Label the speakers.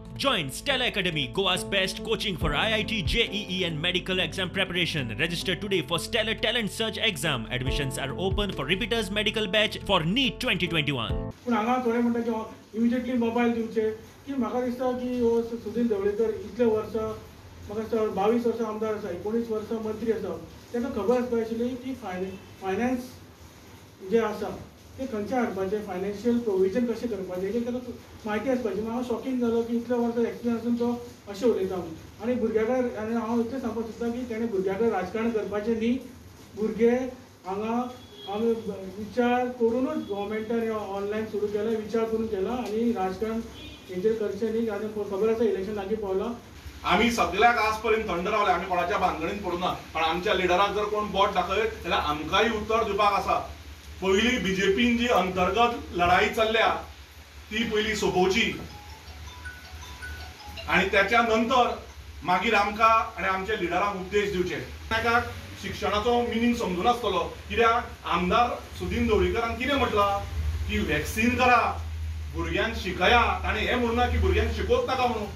Speaker 1: Join Stella Academy, Goa's best coaching for IIT, JEE and medical exam preparation. Register today for Stellar Talent Search exam. Admissions are open for repeaters medical batch for NEET 2021.
Speaker 2: पण हांगा थोडे म्हणटा की immediately mobile दिवचे की म्हाका दिसता की हो सुनील ढवळीकर इतले वर्सां म्हाका दिसता 22 वर्सां आमदार आसा 19 वर्सां मंत्री आसा ताका खबर आसपाक आशिल्ली की फायनान्स जे आसा ते खंयचे हाडपाचे फायनान्शियल प्रोविजन कशें करपाचें हेजेर ताका म्हायती आसपाची. हांव शॉकींग जालो की इतले वर्सां एक्सपिरियन्स आसून तो अशें उलयता आनी भुरग्याक आनी हांव इतलें सांगपाक सोदता की तेणें भुरग्याक राजकारण करपाचें न्ही. भुरगे हांगा आमी विचार करूनच गव्हर्मेंटान ऑनलायन सुरू केला विचार करून केला आनी राजकारण हेजेर करचें न्ही. आनी खबर आसा इलेक्शन लागीं पावलां.
Speaker 3: आम्ही सगळ्याक आज पर्यंत थंड रावले आम्ही कोणाच्या भानगडीन पडूना पण आमच्या लिडराक जर कोण बोट दाखयत जाल्यार आमकांय उत्तर दिवपाक आसा. पहिली बीजेपीन जी अंतर्गत लढाई चल्ल्या ती पहिली सोपोवची आणि त्याच्या नंतर मागीर आमकां आनी आमच्या लिडराक उपदेश दिवचे. ताका शिक्षणाचो मिनींग समजून आसतलो कित्याक आमदार सुदीन ढवळीकरान कितें म्हटलां की वॅक्सिन करा भुरग्यांक शिकया. ताणें हें म्हणूना की भुरग्यांक शिकोवच नाका म्हणून.